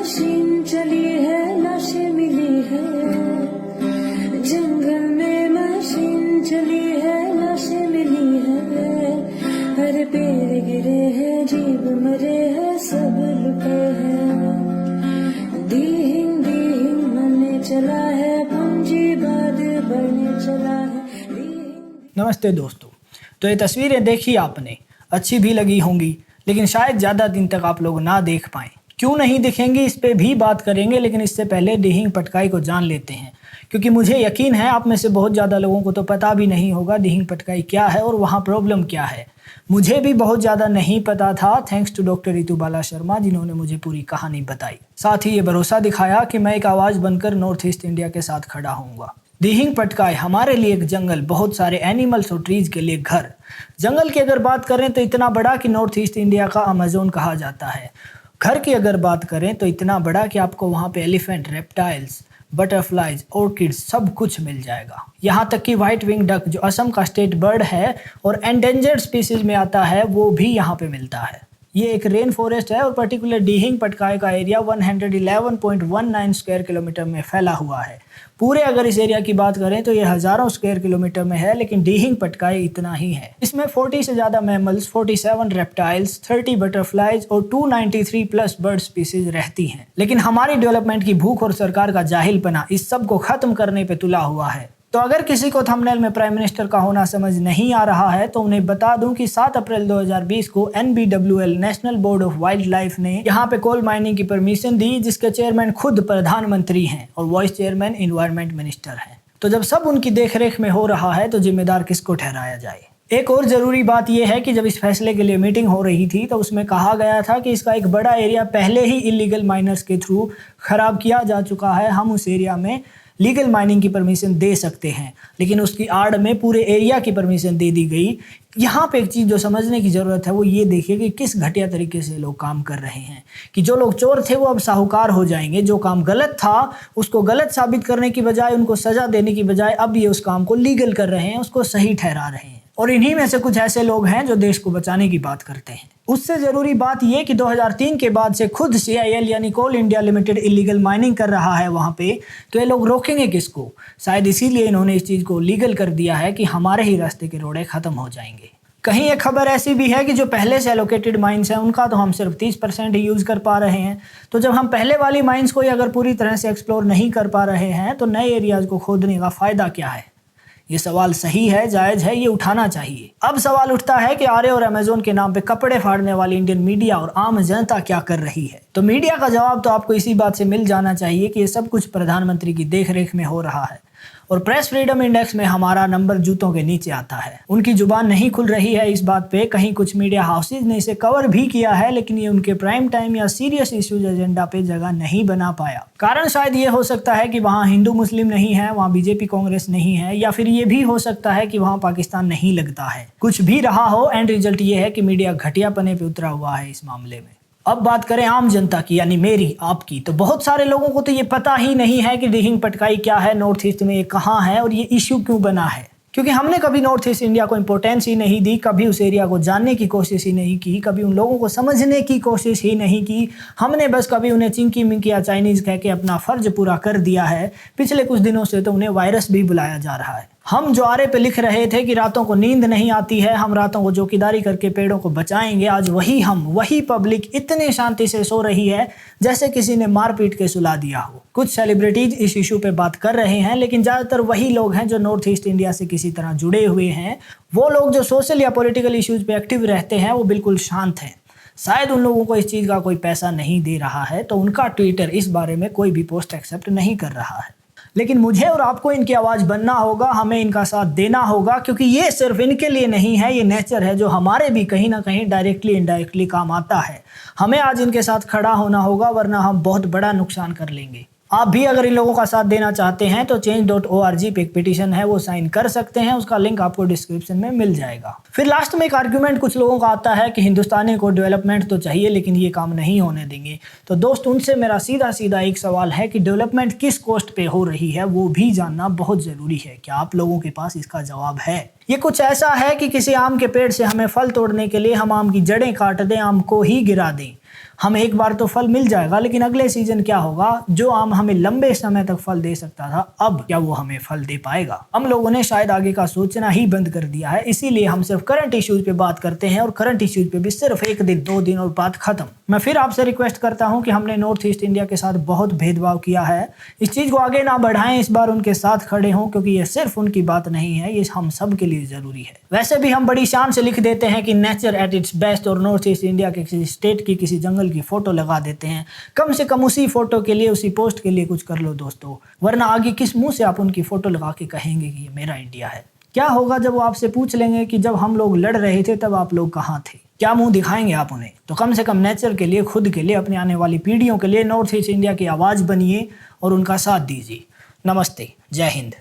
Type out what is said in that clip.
Machine चली है, लाशें मिली है, जंगल में मशीन चली है, लाशें मिली है, हर पेड़ गिरे हैं, जीव मरे हैं, सब लुटे हैं, दीहिंग दीहिंग मरने चला है, पूंजीवाद बढ़ने चला है। नमस्ते दोस्तों, तो ये तस्वीरें देखी आपने, अच्छी भी लगी होंगी, लेकिन शायद ज़्यादा दिन तक आप लोग ना देख पाएँ। क्यों नहीं दिखेंगी इस पे भी बात करेंगे, लेकिन इससे पहले दिहिंग पटकाई को जान लेते हैं, क्योंकि मुझे यकीन है आप में से बहुत ज़्यादा लोगों को तो पता भी नहीं होगा दिहिंग पटकाई क्या है और वहाँ प्रॉब्लम क्या है। मुझे भी बहुत ज़्यादा नहीं पता था, थैंक्स टू डॉक्टर रितु बाला शर्मा जिन्होंने मुझे पूरी कहानी बताई। साथ ही ये भरोसा दिखाया कि मैं एक आवाज़ बनकर नॉर्थ ईस्ट इंडिया के साथ खड़ा होऊंगा। दिहिंग पटकाई हमारे लिए एक जंगल, बहुत सारे एनिमल्स और ट्रीज के लिए घर। जंगल की अगर बात करें तो इतना बड़ा कि नॉर्थ ईस्ट इंडिया का अमेज़न कहा जाता है। घर की अगर बात करें तो इतना बड़ा कि आपको वहाँ पे एलिफेंट, रेप्टाइल्स, बटरफ्लाइज, ऑर्किड्स सब कुछ मिल जाएगा। यहाँ तक कि व्हाइट विंग डक जो असम का स्टेट बर्ड है और एंडेंजर्ड स्पीसीज में आता है, वो भी यहाँ पे मिलता है। ये एक रेन फॉरेस्ट है और पर्टिकुलर दिहिंग पटकाई का एरिया 111.19 स्क्वायर किलोमीटर में फैला हुआ है। पूरे अगर इस एरिया की बात करें तो ये हज़ारों स्क्वायर किलोमीटर में है, लेकिन दिहिंग पटकाई इतना ही है। इसमें 40 से ज़्यादा मैमल्स, 47 रेप्टाइल्स, 30 बटरफ्लाइज और 293 प्लस बर्ड स्पीसीज रहती हैं। लेकिन हमारी डेवलपमेंट की भूख और सरकार का जाहिलपना इस सब को खत्म करने पे तुला हुआ है। तो अगर किसी को थंबनेल में प्राइम मिनिस्टर का होना समझ नहीं आ रहा है तो उन्हें बता दूं कि 7 अप्रैल 2020 को NBWL national board of wild life ने यहाँ पे कोल माइनिंग की परमिशन दी, जिसके चेयरमैन खुद प्रधानमंत्री हैं और वाइस चेयरमैन इन्वायरमेंट मिनिस्टर हैं। तो जब सब उनकी देखरेख में हो रहा है तो जिम्मेदार किसको ठहराया जाए। एक और ज़रूरी बात यह है कि जब इस फैसले के लिए मीटिंग हो रही थी तो उसमें कहा गया था कि इसका एक बड़ा एरिया पहले ही इलीगल माइनर्स के थ्रू खराब किया जा चुका है, हम उस एरिया में लीगल माइनिंग की परमिशन दे सकते हैं, लेकिन उसकी आड़ में पूरे एरिया की परमिशन दे दी गई। यहाँ पे एक चीज़ जो समझने की ज़रूरत है वो ये देखिए कि किस घटिया तरीके से लोग काम कर रहे हैं, कि जो लोग चोर थे वो अब साहूकार हो जाएंगे। जो काम गलत था उसको गलत साबित करने की बजाय, उनको सज़ा देने की बजाय अब ये उस काम को लीगल कर रहे हैं, उसको सही ठहरा रहे हैं। और इन्हीं में से कुछ ऐसे लोग हैं जो देश को बचाने की बात करते हैं। उससे ज़रूरी बात यह कि 2003 के बाद से खुद CIL यानी कोल इंडिया लिमिटेड इलीगल माइनिंग कर रहा है वहाँ पे, तो ये लोग रोकेंगे किसको? शायद इसीलिए इन्होंने इस चीज़ को लीगल कर दिया है कि हमारे ही रास्ते के रोड़े ख़त्म हो जाएंगे। कहीं एक खबर ऐसी भी है कि जो पहले से एलोकेटेड माइंस हैं उनका तो हम सिर्फ 30% ही यूज़ कर पा रहे हैं। तो जब हम पहले वाली माइंस को ही अगर पूरी तरह से एक्सप्लोर नहीं कर पा रहे हैं तो नए एरियाज़ को खोदने का फ़ायदा क्या है? ये सवाल सही है, जायज़ है, ये उठाना चाहिए। अब सवाल उठता है कि आर्य और अमेज़न के नाम पे कपड़े फाड़ने वाली इंडियन मीडिया और आम जनता क्या कर रही है। तो मीडिया का जवाब तो आपको इसी बात से मिल जाना चाहिए कि ये सब कुछ प्रधानमंत्री की देखरेख में हो रहा है और प्रेस फ्रीडम इंडेक्स में हमारा नंबर जूतों के नीचे आता है। उनकी जुबान नहीं खुल रही है इस बात पे। कहीं कुछ मीडिया हाउसेज ने इसे कवर भी किया है, लेकिन ये उनके प्राइम टाइम या सीरियस इश्यूज एजेंडा पे जगह नहीं बना पाया। कारण शायद ये हो सकता है कि वहाँ हिंदू मुस्लिम नहीं है, वहाँ BJP कांग्रेस नहीं है, या फिर ये भी हो सकता है कि वहाँ पाकिस्तान नहीं लगता है। कुछ भी रहा हो, एंड रिजल्ट ये है कि मीडिया घटियापने पे उतरा हुआ है इस मामले में। अब बात करें आम जनता की, यानी मेरी आपकी, तो बहुत सारे लोगों को तो ये पता ही नहीं है कि दिहिंग पटकाई क्या है, नॉर्थ ईस्ट में ये कहाँ है और ये इश्यू क्यों बना है। क्योंकि हमने कभी नॉर्थ ईस्ट इंडिया को इंपॉर्टेंस ही नहीं दी, कभी उस एरिया को जानने की कोशिश ही नहीं की, कभी उन लोगों को समझने की कोशिश ही नहीं की। हमने बस कभी उन्हें चिंकी मिंकी या चाइनीज़ कह के अपना फ़र्ज पूरा कर दिया है। पिछले कुछ दिनों से तो उन्हें वायरस भी बुलाया जा रहा है। हम जो आरे पे लिख रहे थे कि रातों को नींद नहीं आती है, हम रातों को चौकीदारी करके पेड़ों को बचाएंगे, आज वही पब्लिक इतने शांति से सो रही है जैसे किसी ने मार पीट के सुला दिया हो। कुछ सेलिब्रिटीज इस इशू पे बात कर रहे हैं, लेकिन ज़्यादातर वही लोग हैं जो नॉर्थ ईस्ट इंडिया से किसी तरह जुड़े हुए हैं। वो लोग जो सोशल या पॉलिटिकल इश्यूज पे एक्टिव रहते हैं वो बिल्कुल शांत हैं। शायद उन लोगों को इस चीज़ का कोई पैसा नहीं दे रहा है, तो उनका ट्विटर इस बारे में कोई भी पोस्ट एक्सेप्ट नहीं कर रहा है। लेकिन मुझे और आपको इनकी आवाज़ बनना होगा, हमें इनका साथ देना होगा, क्योंकि ये सिर्फ इनके लिए नहीं है, ये नेचर है जो हमारे भी कहीं ना कहीं डायरेक्टली इनडायरेक्टली काम आता है। हमें आज इनके साथ खड़ा होना होगा, वरना हम बहुत बड़ा नुकसान कर लेंगे। आप भी अगर इन लोगों का साथ देना चाहते हैं तो change.org पे एक पिटीशन है, वो साइन कर सकते हैं। उसका लिंक आपको डिस्क्रिप्शन में मिल जाएगा। फिर लास्ट में एक आर्ग्यूमेंट कुछ लोगों का आता है कि हिंदुस्तानी को डेवलपमेंट तो चाहिए लेकिन ये काम नहीं होने देंगे। तो दोस्त, उनसे मेरा सीधा सीधा एक सवाल है कि डेवलपमेंट किस कॉस्ट पे हो रही है वो भी जानना बहुत ज़रूरी है। क्या आप लोगों के पास इसका जवाब है? ये कुछ ऐसा है कि किसी आम के पेड़ से हमें फल तोड़ने के लिए हम आम की जड़ें काट दें, आम को ही गिरा दें। हमें एक बार तो फल मिल जाएगा, लेकिन अगले सीजन क्या होगा? जो आम हमें लंबे समय तक फल दे सकता था, अब क्या वो हमें फल दे पाएगा? हम लोगों ने शायद आगे का सोचना ही बंद कर दिया है, इसीलिए हम सिर्फ करंट इश्यूज पे बात करते हैं और करंट इश्यूज पे भी सिर्फ 1 दिन 2 दिन और बात खत्म। मैं फिर आपसे रिक्वेस्ट करता हूं कि हमने नॉर्थ ईस्ट इंडिया के साथ बहुत भेदभाव किया है, इस चीज को आगे ना बढ़ाएं, इस बार उनके साथ खड़े हों, क्योंकि ये सिर्फ उनकी बात नहीं है, ये हम सब के लिए जरूरी है। वैसे भी हम बड़ी शान से लिख देते हैं कि नेचर एट इट्स बेस्ट और नॉर्थ ईस्ट इंडिया के किसी स्टेट की किसी जंगल की फोटो लगा देते हैं। कम से कम उसी फोटो के लिए, उसी पोस्ट के लिए कुछ कर लो दोस्तों, वरना आगे किस मुंह से आप उनकी फोटो लगा के कहेंगे कि ये मेरा इंडिया है? क्या होगा जब वो आपसे पूछ लेंगे कि जब हम लोग लड़ रहे थे तब आप लोग कहाँ थे? क्या मुंह दिखाएंगे आप उन्हें? तो कम से कम नेचर के लिए, खुद के लिए, अपने आने वाली पीढ़ियों के लिए नॉर्थ ईस्ट इंडिया की आवाज बनिए और उनका साथ दीजिए। नमस्ते, जय हिंद।